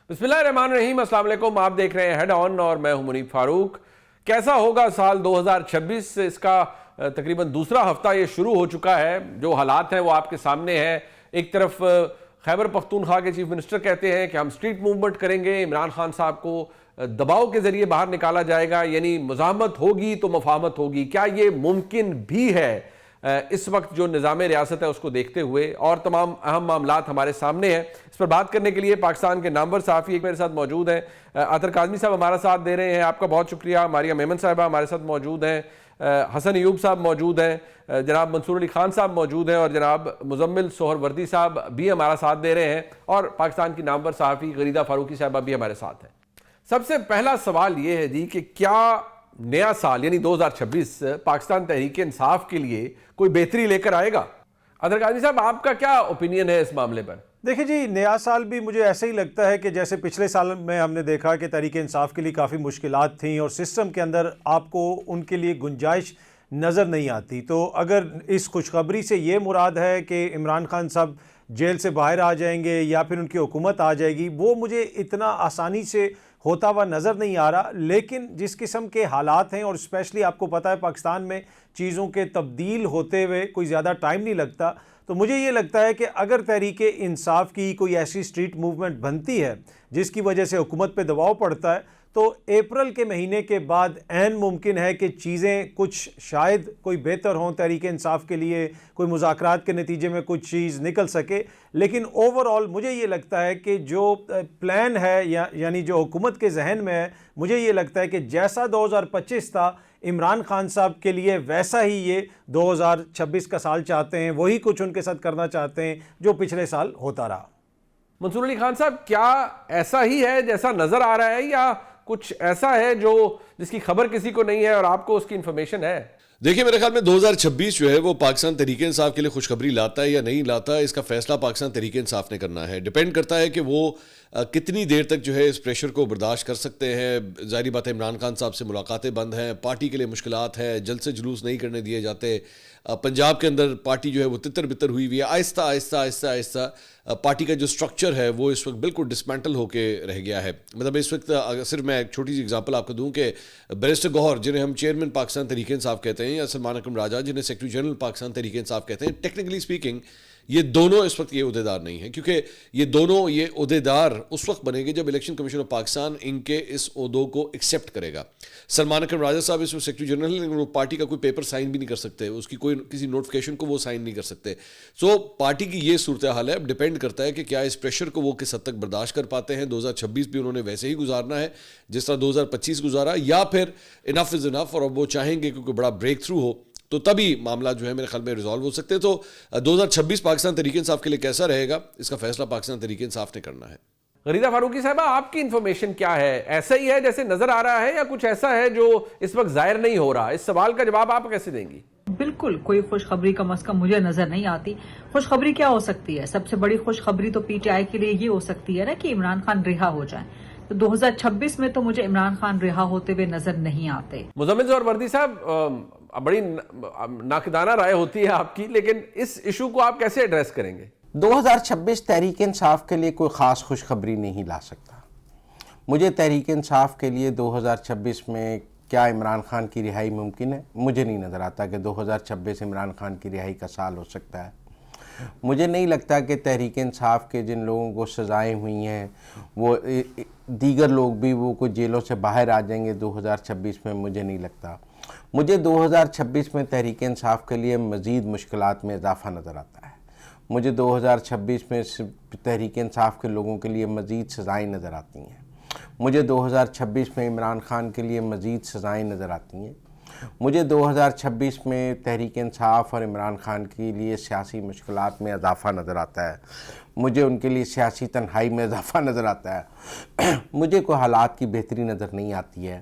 بسم اللہ الرحمن الرحیم، السلام علیکم۔ آپ دیکھ رہے ہیں ہیڈ آن اور میں ہوں منیب فاروق۔ کیسا ہوگا سال 2026؟ اس کا تقریباً دوسرا ہفتہ یہ شروع ہو چکا ہے۔ جو حالات ہیں وہ آپ کے سامنے ہیں۔ ایک طرف خیبر پختونخوا کے چیف منسٹر کہتے ہیں کہ ہم سٹریٹ موومنٹ کریں گے، عمران خان صاحب کو دباؤ کے ذریعے باہر نکالا جائے گا، یعنی مزاحمت ہوگی تو مفاہمت ہوگی۔ کیا یہ ممکن بھی ہے اس وقت جو نظام ریاست ہے اس کو دیکھتے ہوئے؟ اور تمام اہم معاملات ہمارے سامنے ہیں۔ اس پر بات کرنے کے لیے پاکستان کے نامور صحافی ایک میرے ساتھ موجود ہیں۔ عطر کاظمی صاحب ہمارا ساتھ دے رہے ہیں، آپ کا بہت شکریہ۔ ماریہ میمن صاحبہ ہمارے ساتھ موجود ہیں، حسن ایوب صاحب موجود ہیں، جناب منصور علی خان صاحب موجود ہیں، اور جناب مزمل سہر وردی صاحب بھی ہمارا ساتھ دے رہے ہیں، اور پاکستان کی نامور صحافی غریدہ فاروقی صاحبہ بھی ہمارے ساتھ ہیں۔ سب سے پہلا سوال یہ ہے جی کہ کیا نیا سال یعنی 2026 پاکستان تحریک انصاف کے لیے کوئی بہتری لے کر آئے گا؟ عطر کاظمی صاحب، آپ کا کیا اوپینین ہے اس معاملے پر؟ دیکھیں جی، نیا سال بھی مجھے ایسے ہی لگتا ہے کہ جیسے پچھلے سال میں ہم نے دیکھا کہ تحریک انصاف کے لیے کافی مشکلات تھیں اور سسٹم کے اندر آپ کو ان کے لیے گنجائش نظر نہیں آتی۔ تو اگر اس خوشخبری سے یہ مراد ہے کہ عمران خان صاحب جیل سے باہر آ جائیں گے یا پھر ان کی حکومت آ جائے گی، وہ مجھے اتنا آسانی سے ہوتا ہوا نظر نہیں آ رہا۔ لیکن جس قسم کے حالات ہیں، اور اسپیشلی آپ کو پتہ ہے پاکستان میں چیزوں کے تبدیل ہوتے ہوئے کوئی زیادہ ٹائم نہیں لگتا، تو مجھے یہ لگتا ہے کہ اگر تحریک انصاف کی کوئی ایسی سٹریٹ موومنٹ بنتی ہے جس کی وجہ سے حکومت پہ دباؤ پڑتا ہے، تو اپریل کے مہینے کے بعد عین ممکن ہے کہ چیزیں کچھ شاید کوئی بہتر ہوں تحریک انصاف کے لیے، کوئی مذاکرات کے نتیجے میں کچھ چیز نکل سکے۔ لیکن اوور آل مجھے یہ لگتا ہے کہ جو پلان ہے یعنی جو حکومت کے ذہن میں ہے، مجھے یہ لگتا ہے کہ جیسا 2025 تھا عمران خان صاحب کے لیے، ویسا ہی یہ 2026 کا سال چاہتے ہیں، وہی کچھ ان کے ساتھ کرنا چاہتے ہیں جو پچھلے سال ہوتا رہا۔ منصور علی خان صاحب، کیا ایسا ہی ہے جیسا نظر آ رہا ہے، یا کچھ ایسا ہے جس کی خبر کسی کو نہیں ہے اور آپ کو اس کی انفارمیشن ہے؟ دیکھیں، میرے خیال میں 2026 جو ہے وہ پاکستان تحریک انصاف کے لیے خوشخبری لاتا ہے یا نہیں لاتا ہے، اس کا فیصلہ پاکستان تحریک انصاف نے کرنا ہے۔ ڈیپینڈ کرتا ہے کہ وہ کتنی دیر تک جو ہے اس پریشر کو برداشت کر سکتے ہیں۔ ظاہری بات ہے عمران خان صاحب سے ملاقاتیں بند ہیں، پارٹی کے لیے مشکلات ہیں، جلد سے جلوس نہیں کرنے دیے جاتے۔ پنجاب کے اندر پارٹی جو ہے وہ تتر بتر ہوئی ہوئی ہے۔ آہستہ آہستہ آہستہ آہستہ پارٹی کا جو سٹرکچر ہے وہ اس وقت بالکل ڈسمینٹل ہو کے رہ گیا ہے۔ مطلب اس وقت صرف میں ایک چھوٹی سی اگزامپل آپ کو دوں کہ بیرسٹر گوہر، جنہیں ہم چیئرمین پاکستان تحریک انصاف کہتے ہیں، یا سلمان اکرم راجہ، جنہیں سیکرٹری جنرل پاکستان تحریک انصاف کہتے ہیں، ٹیکنیکلی اسپیکنگ یہ دونوں اس وقت یہ عہدیدار نہیں ہیں، کیونکہ یہ دونوں یہ عہدیدار اس وقت بنے گے جب الیکشن کمیشن آف پاکستان ان کے اس عہدوں کو ایکسیپٹ کرے گا۔ سلمان اکرم راجہ صاحب اس وقت سیکرٹری جنرل ہیں، لیکن وہ پارٹی کا کوئی پیپر سائن بھی نہیں کر سکتے، اس کی کوئی کسی نوٹیفکیشن کو وہ سائن نہیں کر سکتے۔ سو پارٹی کی یہ صورتحال ہے۔ اب ڈیپینڈ کرتا ہے کہ کیا اس پریشر کو وہ کس حد تک برداشت کر پاتے ہیں۔ 2026 بھی انہوں نے ویسے ہی گزارنا ہے جس طرح 2025 گزارا، یا پھر انف از انف، اور اب وہ چاہیں گے کہ کوئی بڑا بریک تھرو ہو تو تبھی معاملہ جو ہے میرے خیال میں ریزالو ہو سکتے ہیں۔ تو 2026 پاکستان تحریک انصاف کے لیے کیسا رہے گا، اس کا فیصلہ پاکستان تحریک انصاف نے کرنا ہے۔ غریدہ فاروقی صاحبہ، آپ کی انفارمیشن کیا ہے؟ ایسا ہی ہے جیسے نظر آ رہا ہے، یا کچھ ایسا ہے جو اس وقت ظاہر نہیں ہو رہا؟ اس سوال کا جواب آپ کیسے دیں گی؟ بالکل کوئی خوشخبری کم از کم مجھے نظر نہیں آتی۔ خوشخبری کیا ہو سکتی ہے؟ سب سے بڑی خوشخبری تو پی ٹی آئی کے لیے یہ ہو سکتی ہے نا کہ عمران خان رہا ہو جائیں۔ تو 2026 میں تو مجھے عمران خان رہا ہوتے ہوئے نظر نہیں آتے۔ مزمل سہر وردی صاحب، بڑی ناقدانہ رائے ہوتی ہے آپ کی، لیکن اس ایشو کو آپ کیسے ایڈریس کریں گے؟ 2026 تحریک انصاف کے لیے کوئی خاص خوشخبری نہیں لا سکتا۔ مجھے تحریک انصاف کے لیے 2026 میں کیا عمران خان کی رہائی ممکن ہے؟ مجھے نہیں نظر آتا کہ 2026 عمران خان کی رہائی کا سال ہو سکتا ہے۔ مجھے نہیں لگتا کہ تحریک انصاف کے جن لوگوں کو سزائیں ہوئی ہیں وہ دیگر لوگ بھی وہ کوئی جیلوں سے باہر آ جائیں گے 2026 میں، مجھے نہیں لگتا۔ مجھے 2026 میں تحریک انصاف کے لیے مزید مشکلات میں اضافہ نظر آتا ہے۔ مجھے 2026 میں تحریک انصاف کے لوگوں کے لیے مزید سزائیں نظر آتی ہیں۔ مجھے 2026 میں عمران خان کے لیے مزید سزائیں نظر آتی ہیں۔ مجھے 2026 میں تحریک انصاف اور عمران خان کے لیے سیاسی مشکلات میں اضافہ نظر آتا ہے۔ مجھے ان کے لیے سیاسی تنہائی میں اضافہ نظر آتا ہے۔ مجھے کوئی حالات کی بہتری نظر نہیں آتی ہے۔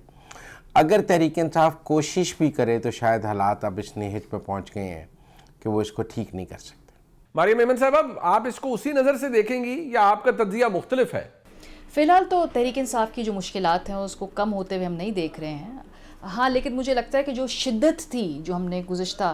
اگر تحریک انصاف کوشش بھی کرے تو شاید حالات اب اس نہج پہ پہنچ گئے ہیں کہ وہ اس کو ٹھیک نہیں کر سکتے۔ ماریہ میمن صاحب، آپ اس کو اسی نظر سے دیکھیں گی یا آپ کا تجزیہ مختلف ہے؟ فی الحال تو تحریک انصاف کی جو مشکلات ہیں اس کو کم ہوتے ہوئے ہم نہیں دیکھ رہے ہیں، ہاں، لیکن مجھے لگتا ہے کہ جو شدت تھی جو ہم نے گزشتہ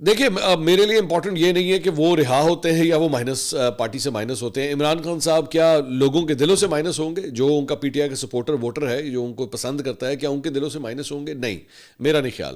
دیکھیے میرے لیے امپورٹنٹ یہ نہیں ہے کہ وہ رہا ہوتے ہیں یا وہ پارٹی سے مائنس ہوتے ہیں. عمران خان صاحب کیا لوگوں کے دلوں سے مائنس ہوں گے؟ جو ان کا پی ٹی آئی کا سپورٹر ووٹر ہے جو ان کو پسند کرتا ہے, کیا ان کے دلوں سے مائنس ہوں گے؟ نہیں, میرا نہیں خیال.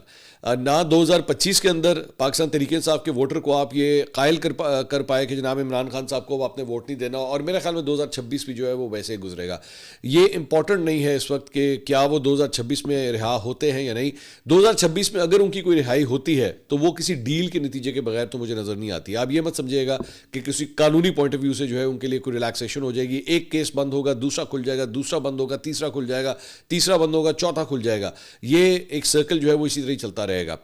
نہ 2025 کے اندر پاکستان تحریک انصاف کے ووٹر کو آپ یہ قائل کر پائے کہ جناب عمران خان صاحب کو آپ نے ووٹ نہیں دینا, اور میرے خیال میں 2026 بھی جو ہے وہ ویسے ہی گزرے گا. یہ امپورٹنٹ نہیں ہے اس وقت کہ کیا وہ 2026 میں رہا ہوتے ہیں یا نہیں. 2026 میں اگر ان کی کوئی رہائی ہوتی ہے تو وہ کسی ڈیل کے نتیجے کے بغیر تو مجھے نظر نہیں آتی. آپ یہ مت سمجھیے گا کہ کسی قانونی پوائنٹ آف ویو سے جو ہے ان کے لیے کوئی ریلیکسیشن ہو جائے گی. ایک کیس بند ہوگا, دوسرا کھل جائے گا, دوسرا بند ہوگا, تیسرا کھل جائے گا, تیسرا بند ہوگا, چوتھا کھل جائے گا. یہ ایک سرکل جو ہے وہ اسی طرح ہی چلتا رہے گا.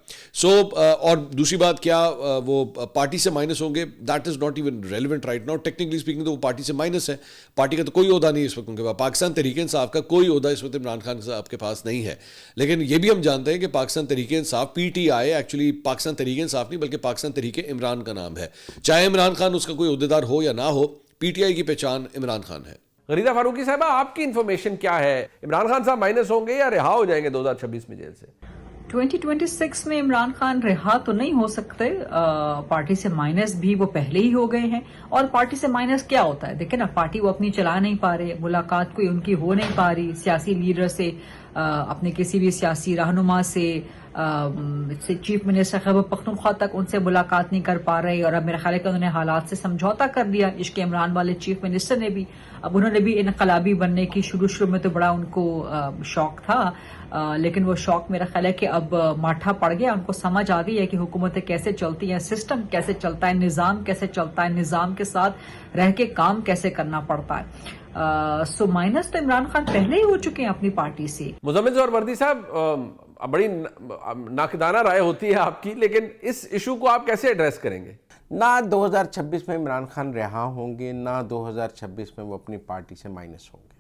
اور دوسری بات, کیا وہ پارٹی سے مائنس ہوں گے؟ That is not even relevant right now. Technically speaking تو وہ پارٹی سے مائنس ہے. پارٹی کا تو کوئی عہدہ نہیں اس وقت ان کے پاس. پاکستان تحریک انصاف کا کوئی عہدہ اس وقت عمران خان صاحب کے پاس نہیں ہے. لیکن یہ بھی ہم جانتے ہیں کہ Pakistan Tehreek Insaf P T I actually Pakistan Tehreek Insaf نہیں بلکہ پاکستان تحریک عمران کا نام ہے. چاہے عمران خان اس کا کوئی عہدیدار ہو یا نہ ہو, پی ٹی آئی کی پہچان عمران خان ہے. غریدہ فاروقی صاحبہ, آپ کی انفارمیشن کیا ہے؟ عمران خان صاحب مائنس ہوں گے یا رہا ہو جائیں گے 2026 میں جیل سے؟ 2026 میں عمران خان رہا تو نہیں ہو سکتے. پارٹی سے مائنس بھی وہ پہلے ہی ہو گئے ہیں. اور پارٹی سے مائنس کیا ہوتا ہے؟ دیکھیں نا, پارٹی وہ اپنی چلا نہیں پا رہے, ملاقات کوئی ان کی ہو نہیں پا رہی سیاسی لیڈر سے, اپنے کسی بھی سیاسی رہنما سے, چیف منسٹر خیبر پختونخوا تک ان سے ملاقات نہیں کر پا رہے. اور اب میرا خیال ہے کہ انہوں نے حالات سے سمجھوتا کر لیا. عشق عمران والے چیف منسٹر نے بھی, اب انہوں نے بھی انقلابی بننے کی شروع میں تو بڑا ان کو شوق تھا, لیکن وہ شوق میرا خیال ہے کہ اب ماٹھا پڑ گیا. ان کو سمجھ آ گئی ہے کہ حکومتیں کیسے چلتی ہیں, سسٹم کیسے چلتا ہے, نظام کیسے چلتا ہے, نظام کے ساتھ رہ کے کام کیسے کرنا پڑتا ہے. سو مائنس تو عمران خان پہلے ہی ہو چکے ہیں اپنی پارٹی سے. مزمل زہر وردی صاحب, بڑی ناقدانہ رائے ہوتی ہے آپ کی, لیکن اس ایشو کو آپ کیسے ایڈریس کریں گے؟ نہ 2026 میں عمران خان رہا ہوں گے, نہ 2026 میں وہ اپنی پارٹی سے مائنس ہوں گے.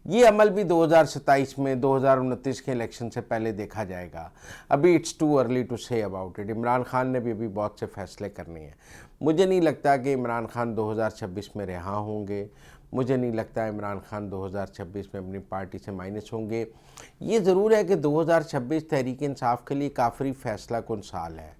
یہ عمل بھی 2027 میں 2029 کے الیکشن سے پہلے دیکھا جائے گا. ابھی اٹس ٹو ارلی ٹو سے اباؤٹ اٹ. عمران خان نے بھی ابھی بہت سے فیصلے کرنے ہیں. مجھے نہیں لگتا کہ عمران خان 2026 میں رہا ہوں گے. مجھے نہیں لگتا عمران خان 2026 میں اپنی پارٹی سے مائنس ہوں گے. یہ ضرور ہے کہ 2026 تحریک انصاف کے لیے کافی فیصلہ کن سال ہے.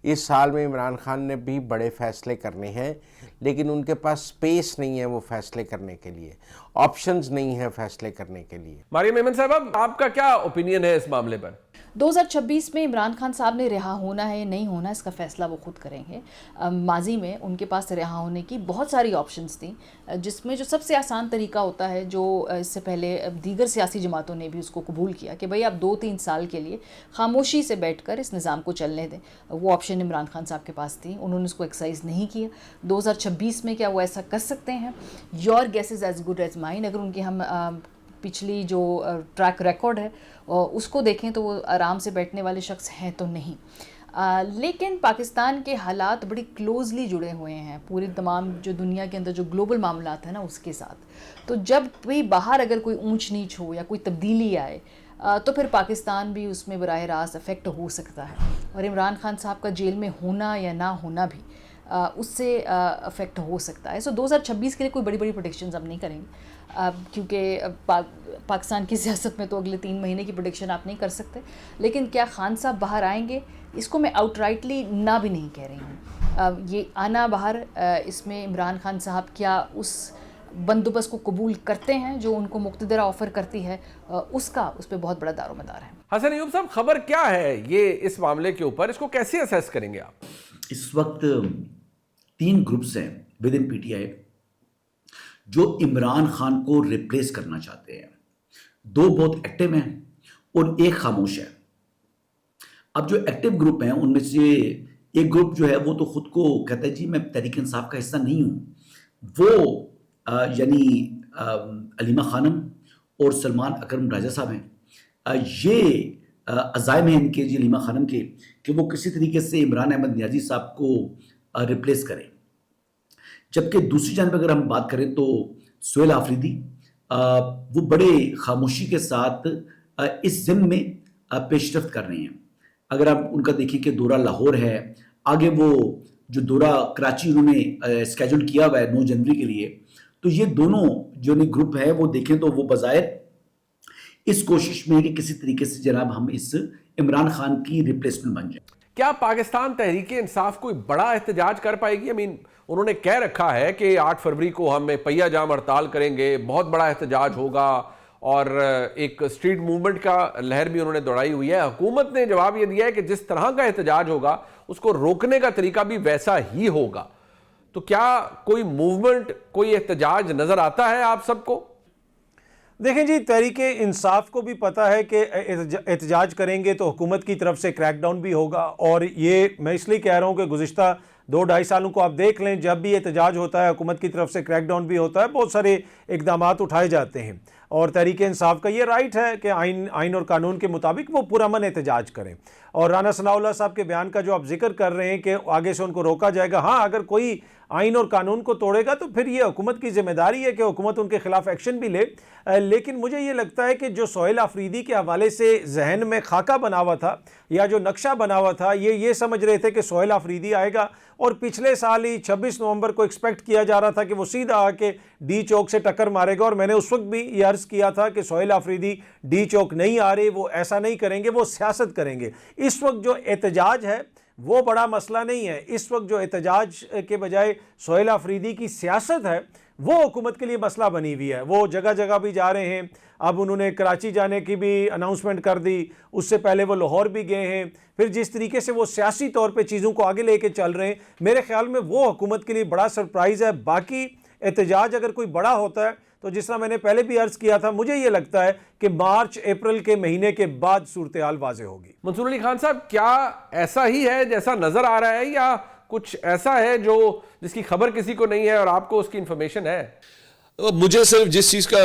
اس سال میں عمران خان نے بھی بڑے فیصلے کرنے ہیں, لیکن ان کے پاس سپیس نہیں ہے وہ فیصلے کرنے کے لیے, آپشنز نہیں ہیں فیصلے کرنے کے لیے. مریم ایمن صاحب, آپ کا کیا اوپینین ہے اس معاملے پر؟ 2026 میں عمران خان صاحب نے رہا ہونا ہے یا نہیں ہونا, اس کا فیصلہ وہ خود کریں گے. ماضی میں ان کے پاس رہا ہونے کی بہت ساری آپشنز تھیں, جس میں جو سب سے آسان طریقہ ہوتا ہے, جو اس سے پہلے دیگر سیاسی جماعتوں نے بھی اس کو قبول کیا کہ بھئی آپ 2-3 سال کے لیے خاموشی سے بیٹھ کر اس نظام کو چلنے دیں. وہ آپشن عمران خان صاحب کے پاس تھی, انہوں نے اس کو ایکسرسائز نہیں کیا. 2026 میں کیا وہ ایسا کر سکتے ہیں؟ Your guess is as good as mine. اگر ان کی ہم پچھلی جو ٹریک ریکارڈ ہے اس کو دیکھیں تو وہ آرام سے بیٹھنے والے شخص ہیں تو نہیں. لیکن پاکستان کے حالات بڑی کلوزلی جڑے ہوئے ہیں پوری تمام جو دنیا کے اندر جو گلوبل معاملات ہیں نا اس کے ساتھ. تو جب بھی باہر اگر کوئی اونچ نیچ ہو یا کوئی تبدیلی آئے تو پھر پاکستان بھی اس میں براہ راست افیکٹ ہو سکتا ہے. اور عمران خان صاحب کا جیل میں ہونا یا نہ ہونا بھی اس سے افیکٹ ہو سکتا ہے. سو 2026 کے لیے کوئی بڑی بڑی پروڈکشنز ہم نہیں کریں گے, کیونکہ پاکستان کی سیاست میں تو اگلے 3 مہینے کی پروڈکشن آپ نہیں کر سکتے. لیکن کیا خان صاحب باہر آئیں گے, اس کو میں آؤٹ رائٹلی نہ بھی نہیں کہہ رہی ہوں. یہ آنا باہر, اس میں عمران خان صاحب کیا اس بندوبست کو قبول کرتے ہیں جو ان کو مقتدرہ آفر کرتی ہے, اس پہ بہت بڑا دار و مدار ہے. حسن ایوب صاحب, خبر کیا ہے یہ اس معاملے کے اوپر, اس کو کیسے اسیس کریں گے آپ؟ اس وقت 3 گروپس ہیں with in P T I جو عمران خان کو ریپلیس کرنا چاہتے ہیں. 2 بہت ایکٹیو ہیں اور 1 خاموش ہے. اب جو ایکٹیو گروپ ہیں ان میں سے ایک گروپ جو ہے وہ تو خود کو کہتا ہے جی میں تحریک انصاف کا حصہ نہیں ہوں. وہ یعنی علیمہ خانم اور سلمان اکرم راجہ صاحب ہیں. یہ عزائم ہیں ان کے, جی علیمہ خانم کے, کہ وہ کسی طریقے سے عمران احمد نیازی صاحب کو ریپلیس کریں. جبکہ دوسری جانب اگر ہم بات کریں تو سہیل آفریدی وہ بڑے خاموشی کے ساتھ اس ضمن میں پیش رفت کر رہے ہیں. اگر آپ ان کا دیکھیں کہ دورہ لاہور ہے, آگے وہ جو دورہ کراچی انہوں نے اسکیجول کیا ہوا ہے 9 جنوری کے لیے, تو یہ دونوں جو گروپ ہے وہ دیکھیں تو وہ بظاہر اس کوشش میں کہ کسی طریقے سے جناب ہم اس عمران خان کی ریپلیسمنٹ بن جائیں. کیا پاکستان تحریک انصاف کوئی بڑا احتجاج کر پائے گی؟ انہوں نے کہہ رکھا ہے کہ 8 فروری کو ہم پہیہ جام ہڑتال کریں گے، بہت بڑا احتجاج ہوگا، اور ایک اسٹریٹ موومنٹ کا لہر بھی انہوں نے دوڑائی ہوئی ہے۔ حکومت نے جواب یہ دیا ہے کہ جس طرح کا احتجاج ہوگا اس کو روکنے کا طریقہ بھی ویسا ہی ہوگا۔ تو کیا کوئی موومنٹ، کوئی احتجاج نظر آتا ہے آپ سب کو؟ دیکھیں جی، تحریک انصاف کو بھی پتہ ہے کہ احتجاج کریں گے تو حکومت کی طرف سے کریک ڈاؤن بھی ہوگا، اور یہ میں اس لیے کہہ رہا ہوں کہ گزشتہ 2-2.5 سالوں کو آپ دیکھ لیں، جب بھی احتجاج ہوتا ہے حکومت کی طرف سے کریک ڈاؤن بھی ہوتا ہے، بہت سارے اقدامات اٹھائے جاتے ہیں، اور تحریک انصاف کا یہ رائٹ ہے کہ آئین اور قانون کے مطابق وہ پرامن احتجاج کریں۔ اور رانا ثناء اللہ صاحب کے بیان کا جو آپ ذکر کر رہے ہیں کہ آگے سے ان کو روکا جائے گا، ہاں اگر کوئی آئین اور قانون کو توڑے گا تو پھر یہ حکومت کی ذمہ داری ہے کہ حکومت ان کے خلاف ایکشن بھی لے، لیکن مجھے یہ لگتا ہے کہ جو سہیل آفریدی کے حوالے سے ذہن میں خاکہ بنا ہوا تھا یا جو نقشہ بنا ہوا تھا، یہ سمجھ رہے تھے کہ سہیل آفریدی آئے گا، اور پچھلے سال ہی 26 نومبر کو ایکسپیکٹ کیا جا رہا تھا کہ وہ سیدھا آ کے ڈی چوک سے ٹکر مارے گا، اور میں نے اس وقت بھی یہ عرض کیا تھا کہ سہیل آفریدی ڈی چوک نہیں آ رہے، وہ ایسا نہیں کریں گے، وہ سیاست کریں گے۔ اس وقت جو احتجاج ہے وہ بڑا مسئلہ نہیں ہے، اس وقت جو احتجاج کے بجائے سہیل آفریدی کی سیاست ہے وہ حکومت کے لیے مسئلہ بنی ہوئی ہے۔ وہ جگہ جگہ بھی جا رہے ہیں، اب انہوں نے کراچی جانے کی بھی اناؤنسمنٹ کر دی، اس سے پہلے وہ لاہور بھی گئے ہیں، پھر جس طریقے سے وہ سیاسی طور پہ چیزوں کو آگے لے کے چل رہے ہیں، میرے خیال میں وہ حکومت کے لیے بڑا سرپرائز ہے۔ باقی احتجاج اگر کوئی بڑا ہوتا ہے تو جس طرح میں نے پہلے بھی عرض کیا تھا، مجھے یہ لگتا ہے کہ مارچ اپریل کے مہینے کے بعد صورتحال واضح ہوگی۔ منصور علی خان صاحب، کیا ایسا ہی ہے جیسا نظر آ رہا ہے، یا کچھ ایسا ہے جس کی خبر کسی کو نہیں ہے اور آپ کو اس کی انفارمیشن ہے؟ مجھے صرف جس چیز کا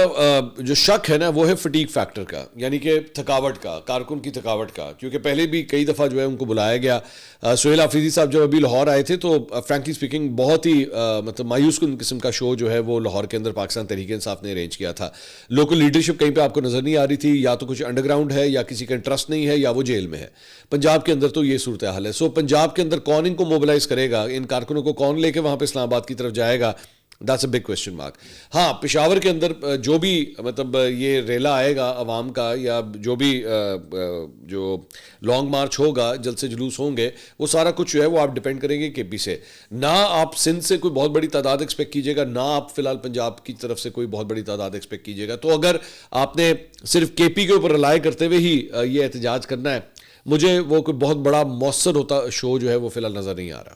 جو شک ہے نا وہ ہے فٹیگ فیکٹر کا، یعنی کہ تھکاوٹ کا، کارکن کی تھکاوٹ کا، کیونکہ پہلے بھی کئی دفعہ جو ہے ان کو بلایا گیا۔ سہیل آفریدی صاحب جب ابھی لاہور آئے تھے تو فرینکلی اسپیکنگ بہت ہی مطلب مایوس کن قسم کا شو جو ہے وہ لاہور کے اندر پاکستان تحریک انصاف نے ارینج کیا تھا۔ لوکل لیڈرشپ کہیں پہ آپ کو نظر نہیں آ رہی تھی، یا تو کچھ انڈر گراؤنڈ ہے، یا کسی کا انٹرسٹ نہیں ہے، یا وہ جیل میں ہے۔ پنجاب کے اندر تو یہ صورتحال ہے۔ سو پنجاب کے اندر کون ان کو موبلائز کرے گا، ان کارکنوں کو کون لے کے وہاں پہ اسلام آباد کی طرف جائے گا؟ That's a big question mark. ہاں، پشاور کے اندر جو بھی مطلب یہ ریلا آئے گا عوام کا، یا جو بھی جو لانگ مارچ ہوگا، جلسے جلوس ہوں گے، وہ سارا کچھ جو ہے وہ آپ ڈیپینڈ کریں گے کے پی سے۔ نہ آپ سندھ سے کوئی بہت بڑی تعداد ایکسپیکٹ کیجیے گا، نہ آپ فی الحال پنجاب کی طرف سے کوئی بہت بڑی تعداد ایکسپیکٹ کیجیے گا۔ تو اگر آپ نے صرف کے پی کے اوپر رلائی کرتے ہوئے ہی یہ احتجاج کرنا ہے، مجھے وہ کوئی بہت بڑا مؤثر ہوتا شو جو ہے وہ فی الحال نظر نہیں آ رہا۔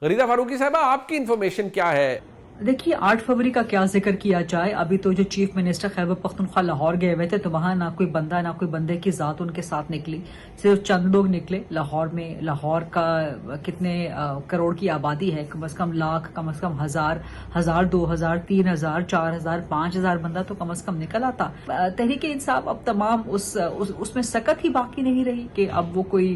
غریدہ فاروقی صاحبہ، آپ کی انفارمیشن کیا ہے؟ دیکھیے، 8 فروری کا کیا ذکر کیا جائے، ابھی تو جو چیف منسٹر خیبر پختونخوا لاہور گئے ہوئے تھے تو وہاں نہ کوئی بندہ نہ کوئی بندے کی ذات ان کے ساتھ نکلی، صرف چند لوگ نکلے لاہور میں۔ لاہور کا کتنے کروڑ کی آبادی ہے، کم از کم لاکھ، کم از کم 1000، 2000، 3000، 4000، 5000 بندہ تو کم از کم نکل آتا۔ تحریک انصاف اب تمام اس میں سکت ہی باقی نہیں رہی کہ اب وہ کوئی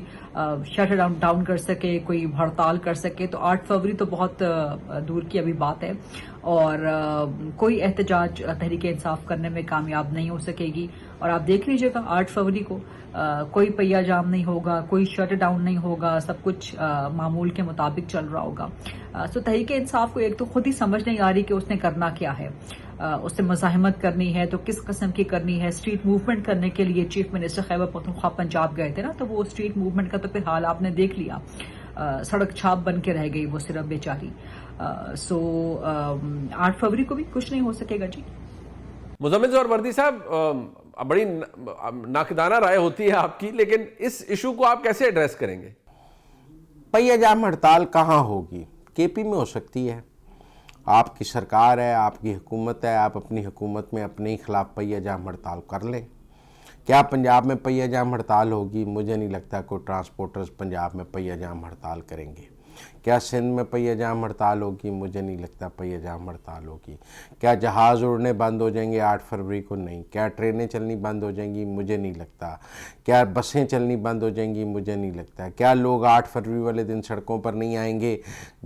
شٹ ڈاؤن کر سکے، کوئی ہڑتال کر سکے۔ تو 8 فروری تو بہت دور کی ابھی بات ہے، اور کوئی احتجاج تحریک انصاف کرنے میں کامیاب نہیں ہو سکے گی۔ اور آپ دیکھ لیجئے گا 8 فروری کو کوئی پہیہ جام نہیں ہوگا، کوئی شٹ ڈاؤن نہیں ہوگا، سب کچھ معمول کے مطابق چل رہا ہوگا۔ سو تحریک انصاف کو ایک تو خود ہی سمجھ نہیں آ رہی کہ اس نے کرنا کیا ہے۔ اس سے مزاحمت کرنی ہے تو کس قسم کی کرنی ہے۔ اسٹریٹ موومنٹ کرنے کے لیے چیف منسٹر خیبر پختونخوا پنجاب گئے تھے نا، تو وہ اسٹریٹ موومنٹ کا تو پھر حال آپ نے دیکھ لیا، سڑک چھاپ بن کے رہ گئی وہ صرف بیچاری۔ سو 8 فروری کو بھی کچھ نہیں ہو سکے گا جی۔ مزمل ظہور وردی صاحب، بڑی ناقدانہ رائے ہوتی ہے آپ کی، لیکن اس ایشو کو آپ کیسے ایڈریس کریں گے؟ پہیہ جام ہڑتال کہاں ہوگی؟ کے پی میں ہو سکتی ہے۔ آپ کی سرکار ہے، آپ کی حکومت ہے، آپ اپنی حکومت میں اپنے ہی خلاف پہیہ جام ہڑتال کر لیں۔ کیا پنجاب میں پہیہ جام ہڑتال ہوگی؟ مجھے نہیں لگتا کوئی ٹرانسپورٹرز پنجاب میں پہیہ جام ہڑتال کریں گے۔ کیا سندھ میں پہیہ جام ہڑتال ہوگی؟ مجھے نہیں لگتا پہیہ جام ہڑتال ہوگی۔ کیا جہاز اڑنے بند ہو جائیں گے 8 فروری کو؟ نہیں۔ کیا ٹرینیں چلنی بند ہو جائیں گی؟ مجھے نہیں لگتا۔ کیا بسیں چلنی بند ہو جائیں گی؟ مجھے نہیں لگتا۔ کیا لوگ 8 فروری والے دن سڑکوں پر نہیں آئیں گے،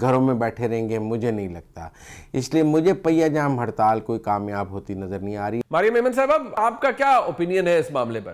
گھروں میں بیٹھے رہیں گے؟ مجھے نہیں لگتا۔ اس لیے مجھے پہیہ جام ہڑتال کوئی کامیاب ہوتی نظر نہیں آ رہی۔ مریم ایمن صاحب، آپ کا کیا اوپینین ہے اس معاملے پر؟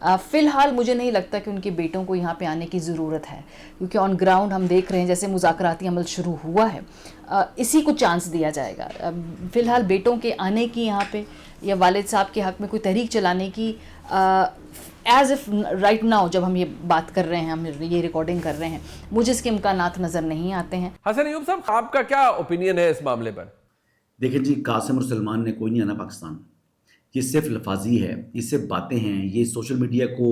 فی الحال مجھے نہیں لگتا کہ ان کے بیٹوں کو یہاں پہ آنے کی ضرورت ہے، کیونکہ آن گراؤنڈ ہم دیکھ رہے ہیں جیسے مذاکراتی عمل شروع ہوا ہے، اسی کو چانس دیا جائے گا. فی الحال بیٹوں کے آنے کی یہاں پہ یا والد صاحب کے حق میں کوئی تحریک چلانے کی ایز اف رائٹ ناؤ جب ہم یہ بات کر رہے ہیں، ہم یہ ریکارڈنگ کر رہے ہیں، مجھے اس کے امکانات نظر نہیں آتے ہیں. حسن ایوب صاحب، آپ کا کیا اوپینین ہے اس معاملے پر؟ دیکھیں جی، قاسم اور سلمان نے کوئی نہیں آنا پاکستان. یہ صرف لفاظی ہے، یہ صرف باتیں ہیں، یہ سوشل میڈیا کو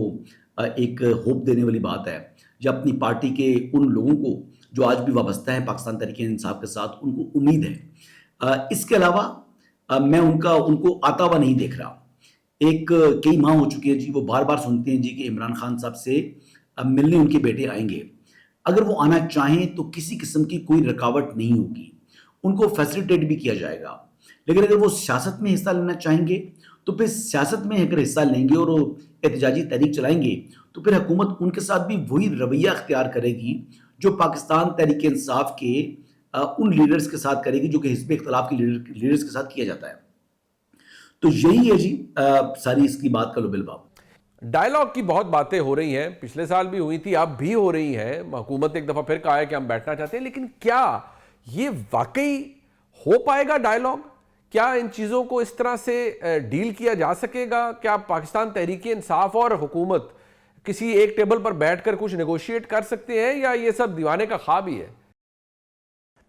ایک ہوپ دینے والی بات ہے، یا اپنی پارٹی کے ان لوگوں کو جو آج بھی وابستہ ہیں پاکستان تحریک انصاف کے ساتھ، ان کو امید ہے. اس کے علاوہ میں ان کو آتا ہوا نہیں دیکھ رہا. ایک کئی ماہ ہو چکے ہیں جی، وہ بار بار سنتے ہیں جی کہ عمران خان صاحب سے ملنے ان کے بیٹے آئیں گے. اگر وہ آنا چاہیں تو کسی قسم کی کوئی رکاوٹ نہیں ہوگی، ان کو فیسلیٹیٹ بھی کیا جائے گا. لیکن اگر وہ سیاست میں حصہ لینا چاہیں گے تو پھر سیاست میں اگر حصہ لیں گے اور وہ احتجاجی تحریک چلائیں گے تو پھر حکومت ان کے ساتھ بھی وہی رویہ اختیار کرے گی جو پاکستان تحریک انصاف کے ان لیڈرز کے ساتھ کرے گی جو کہ حزب اختلاف کے لیڈرز کے ساتھ کیا جاتا ہے. تو یہی ہے جی ساری اس کی بات کا لب الباب. ڈائیلاگ کی بہت باتیں ہو رہی ہیں، پچھلے سال بھی ہوئی تھی، اب بھی ہو رہی ہیں. حکومت ایک دفعہ پھر کہا ہے کہ ہم بیٹھنا چاہتے ہیں، لیکن کیا یہ واقعی ہو پائے گا ڈائیلاگ؟ کیا ان چیزوں کو اس طرح سے ڈیل کیا جا سکے گا؟ کیا پاکستان تحریک انصاف اور حکومت کسی ایک ٹیبل پر بیٹھ کر کچھ نیگوشیٹ کر سکتے ہیں، یا یہ سب دیوانے کا خواب ہی ہے؟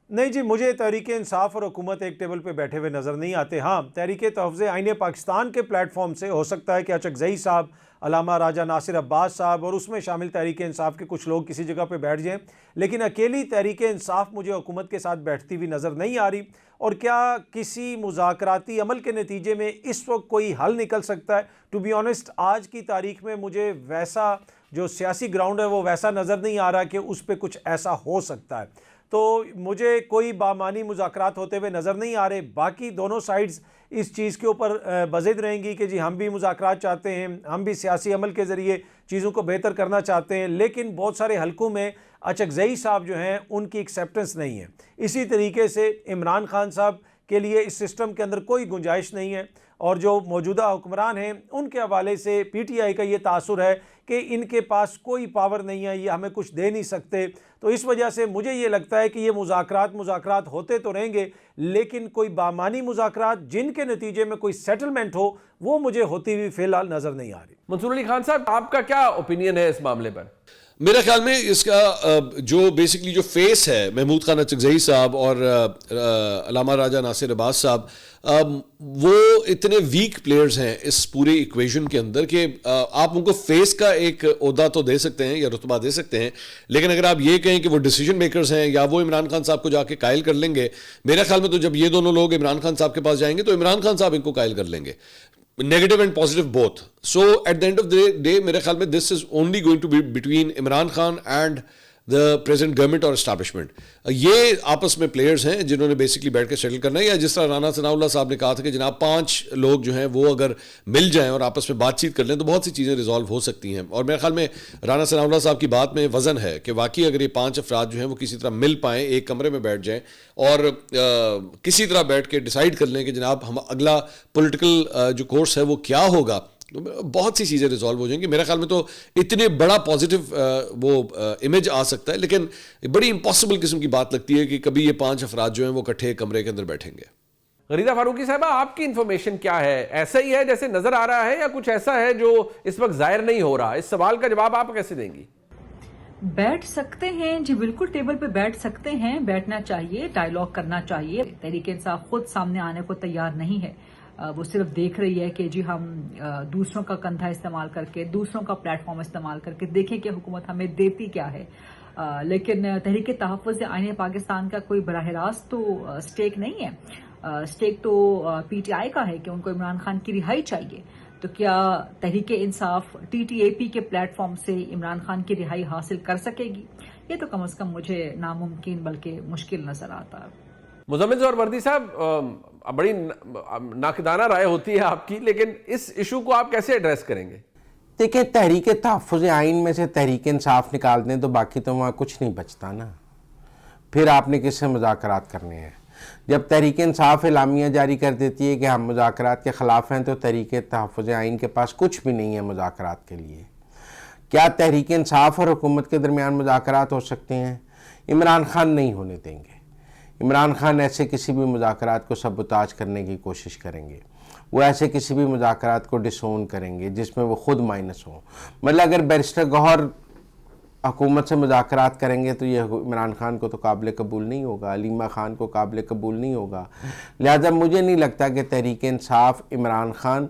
نہیں جی، مجھے تحریک انصاف اور حکومت ایک ٹیبل پہ بیٹھے ہوئے نظر نہیں آتے. ہاں، تحریک تحفظ آئین پاکستان کے پلیٹ فارم سے ہو سکتا ہے کہ اچکزئی صاحب، علامہ راجہ ناصر عباس صاحب اور اس میں شامل تحریک انصاف کے کچھ لوگ کسی جگہ پہ بیٹھ جائیں، لیکن اکیلی تحریک انصاف مجھے حکومت کے ساتھ بیٹھتی ہوئی نظر نہیں آ رہی. اور کیا کسی مذاکراتی عمل کے نتیجے میں اس وقت کوئی حل نکل سکتا ہے؟ ٹو بی آنیسٹ، آج کی تاریخ میں مجھے ویسا جو سیاسی گراؤنڈ ہے وہ ویسا نظر نہیں آ رہا کہ اس پہ کچھ ایسا ہو سکتا ہے. تو مجھے کوئی بامانی مذاکرات ہوتے ہوئے نظر نہیں آ رہے. باقی دونوں سائیڈز اس چیز کے اوپر بضد رہیں گی کہ جی ہم بھی مذاکرات چاہتے ہیں، ہم بھی سیاسی عمل کے ذریعے چیزوں کو بہتر کرنا چاہتے ہیں، لیکن بہت سارے حلقوں میں اچکزئی صاحب جو ہیں ان کی ایکسیپٹنس نہیں ہے. اسی طریقے سے عمران خان صاحب کے لیے اس سسٹم کے اندر کوئی گنجائش نہیں ہے، اور جو موجودہ حکمران ہیں ان کے حوالے سے پی ٹی آئی کا یہ تاثر ہے کہ ان کے پاس کوئی پاور نہیں ہے، یہ ہمیں کچھ دے نہیں سکتے. تو اس وجہ سے مجھے یہ لگتا ہے کہ یہ مذاکرات ہوتے تو رہیں گے، لیکن کوئی بامانی مذاکرات جن کے نتیجے میں کوئی سیٹلمنٹ ہو وہ مجھے ہوتی ہوئی فی الحال نظر نہیں آ رہی. منصور علی خان صاحب، آپ کا کیا اوپینین ہے اس معاملے پر؟ میرا خیال میں اس کا جو بیسکلی جو فیس ہے محمود خان اچکزئی صاحب اور علامہ راجہ ناصر عباس صاحب، وہ اتنے ویک پلیئرز ہیں اس پورے ایکویشن کے اندر کہ آپ ان کو فیس کا ایک عہدہ تو دے سکتے ہیں یا رتبہ دے سکتے ہیں، لیکن اگر آپ یہ کہیں کہ وہ ڈیسیجن میکرز ہیں یا وہ عمران خان صاحب کو جا کے قائل کر لیں گے، میرے خیال میں تو جب یہ دونوں لوگ عمران خان صاحب کے پاس جائیں گے تو عمران خان صاحب ان کو قائل کر لیں گے. Negative and positive both. So at the end of the day میرے خیال میں this is only going to be between Imran Khan and the present government or establishment. یہ آپس میں پلیئرز ہیں جنہوں نے بیسکلی بیٹھ کے سیٹل کرنا ہے، یا جس طرح رانا ثناء اللہ صاحب نے کہا تھا کہ جناب 5 لوگ جو ہیں وہ اگر مل جائیں اور آپس میں بات چیت کر لیں تو بہت سی چیزیں ریزالو ہو سکتی ہیں. اور میرے خیال میں رانا ثناء اللہ صاحب کی بات میں وزن ہے کہ واقعی اگر یہ 5 افراد جو ہیں وہ کسی طرح مل پائیں، ایک کمرے میں بیٹھ جائیں اور کسی طرح بیٹھ کے ڈیسائیڈ کر لیں کہ جناب ہم اگلا پولیٹیکل جو کورس ہے وہ کیا ہوگا، بہت سی چیزیں ریزالو ہو جائیں گی. میرے خیال میں تو اتنے بڑا پازیٹیو وہ امیج آ سکتا ہے، لیکن بڑی امپاسبل قسم کی بات لگتی ہے کہ کبھی یہ 5 افراد جو ہیں وہ اکٹھے کمرے کے اندر بیٹھیں گے. غریدہ فاروقی صاحبہ، آپ کی انفارمیشن کیا ہے؟ ایسا ہی ہے جیسے نظر آ رہا ہے، یا کچھ ایسا ہے جو اس وقت ظاہر نہیں ہو رہا؟ اس سوال کا جواب آپ کیسے دیں گی؟ بیٹھ سکتے ہیں جی، بالکل ٹیبل پہ بیٹھ سکتے ہیں، بیٹھنا چاہیے، ڈائیلاگ کرنا چاہیے. تحریک انصاف خود سامنے آنے کو تیار نہیں ہے، وہ صرف دیکھ رہی ہے کہ جی ہم دوسروں کا کندھا استعمال کر کے، دوسروں کا پلیٹ فارم استعمال کر کے دیکھیں کہ حکومت ہمیں دیتی کیا ہے. لیکن تحریک تحفظ آئین پاکستان کا کوئی براہ راست تو سٹیک نہیں ہے. سٹیک تو پی ٹی آئی کا ہے کہ ان کو عمران خان کی رہائی چاہیے. تو کیا Tehreek Insaf T T A پی کے پلیٹ فارم سے عمران خان کی رہائی حاصل کر سکے گی؟ یہ تو کم از کم مجھے ناممکن بلکہ مشکل نظر آتا ہے. مزمل ظہور وردی صاحب، بڑی ناقدانہ رائے ہوتی ہے آپ کی، لیکن اس ایشو کو آپ کیسے ایڈریس کریں گے؟ دیکھیں، تحریک تحفظ آئین میں سے تحریک انصاف نکال دیں تو باقی تو وہاں کچھ نہیں بچتا نا. پھر آپ نے کس سے مذاکرات کرنے ہیں؟ جب تحریک انصاف اعلامیہ جاری کر دیتی ہے کہ ہم مذاکرات کے خلاف ہیں تو تحریک تحفظ آئین کے پاس کچھ بھی نہیں ہے مذاکرات کے لیے۔ کیا تحریک انصاف اور حکومت کے درمیان مذاکرات ہو سکتے ہیں؟ عمران خان نہیں ہونے دیں گے۔ عمران خان ایسے کسی بھی مذاکرات کو سبوتاج کرنے کی کوشش کریں گے، وہ ایسے کسی بھی مذاکرات کو ڈسون کریں گے جس میں وہ خود مائنس ہوں۔ مطلب اگر بیرسٹر گوہر حکومت سے مذاکرات کریں گے تو یہ عمران خان کو تو قابل قبول نہیں ہوگا، علیمہ خان کو قابل قبول نہیں ہوگا۔ لہذا مجھے نہیں لگتا کہ تحریک انصاف عمران خان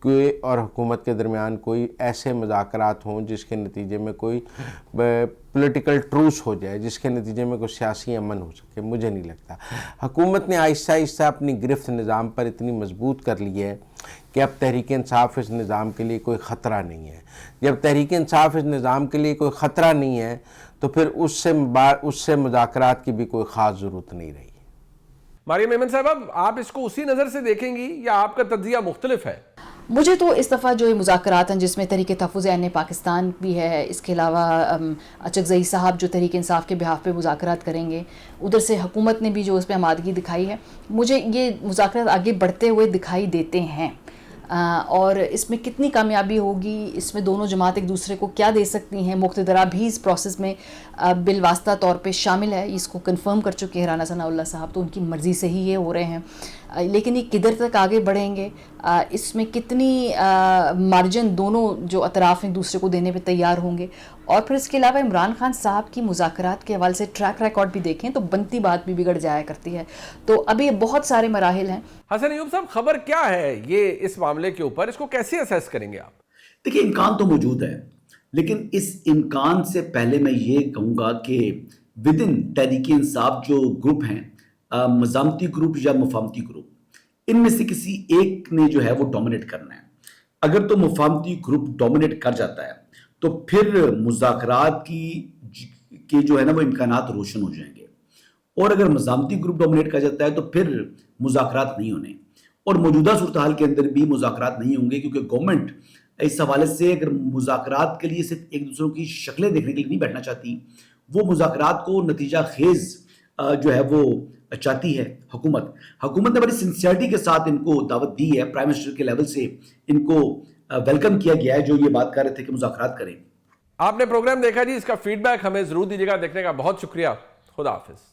کے اور حکومت کے درمیان کوئی ایسے مذاکرات ہوں جس کے نتیجے میں کوئی پولیٹیکل ٹروس ہو جائے، جس کے نتیجے میں کوئی سیاسی امن ہو سکے، مجھے نہیں لگتا۔ حکومت نے آہستہ آہستہ اپنی گرفت نظام پر اتنی مضبوط کر لی ہے کہ اب تحریک انصاف اس نظام کے لیے کوئی خطرہ نہیں ہے۔ جب تحریک انصاف اس نظام کے لیے کوئی خطرہ نہیں ہے تو پھر اس سے مذاکرات کی بھی کوئی خاص ضرورت نہیں رہی۔ مریم ایمن صاحب، آپ اس کو اسی نظر سے دیکھیں گی یا آپ کا تجزیہ مختلف ہے؟ مجھے تو اس دفعہ جو یہ مذاکرات ہیں جس میں تحریک تحفظ آئین پاکستان بھی ہے، اس کے علاوہ اچکزئی صاحب جو تحریک انصاف کے بہاف پہ مذاکرات کریں گے، ادھر سے حکومت نے بھی جو اس پہ آمادگی دکھائی ہے، مجھے یہ مذاکرات آگے بڑھتے ہوئے دکھائی دیتے ہیں۔ اور اس میں کتنی کامیابی ہوگی، اس میں دونوں جماعت ایک دوسرے کو کیا دے سکتی ہیں، مقتدرہ بھی اس پروسیس میں بالواسطہ طور پہ شامل ہے، اس کو کنفرم کر چکے ہیں رانا ثناء اللہ صاحب، تو ان کی مرضی سے ہی یہ ہو رہے ہیں۔ لیکن یہ کدھر تک آگے بڑھیں گے، اس میں کتنی مارجن دونوں جو اطراف ایک دوسرے کو دینے پہ تیار ہوں گے، اور پھر اس کے علاوہ عمران خان صاحب کی مذاکرات کے حوالے سے ٹریک ریکارڈ بھی دیکھیں تو بنتی بات بھی بگڑ جایا کرتی ہے۔ تو ابھی بہت سارے مراحل ہیں۔ حسن ایوب صاحب، خبر کیا ہے یہ اس معاملے کے اوپر، اس کو کیسے اسیس کریں گے آپ؟ دیکھیں، امکان تو موجود ہے، لیکن اس امکان سے پہلے میں یہ کہوں گا کہ ودن تحریک انصاف جو گروپ ہیں، مزاحمتی گروپ یا مفاہمتی گروپ، ان میں سے کسی ایک نے جو ہے وہ ڈومینیٹ کرنا ہے۔ اگر تو مفاہمتی گروپ ڈومینیٹ کر جاتا ہے تو پھر مذاکرات کے جو ہے نا وہ امکانات روشن ہو جائیں گے، اور اگر مزاحمتی گروپ ڈومینیٹ کر جاتا ہے تو پھر مذاکرات نہیں ہونے، اور موجودہ صورتحال کے اندر بھی مذاکرات نہیں ہوں گے، کیونکہ گورنمنٹ اس حوالے سے اگر مذاکرات کے لیے صرف ایک دوسروں کی شکلیں دیکھنے کے لیے نہیں بیٹھنا چاہتی، وہ مذاکرات کو نتیجہ خیز جو ہے وہ چاہتی ہے۔ حکومت نے بڑی سنسیئرٹی کے ساتھ ان کو دعوت دی ہے، پرائم منسٹر کے لیول سے ان کو ویلکم کیا گیا ہے، جو یہ بات کر رہے تھے کہ مذاکرات کریں۔ آپ نے پروگرام دیکھا جی، اس کا فیڈ بیک ہمیں ضرور دیجیے گا۔ دیکھنے کا بہت شکریہ، خدا حافظ۔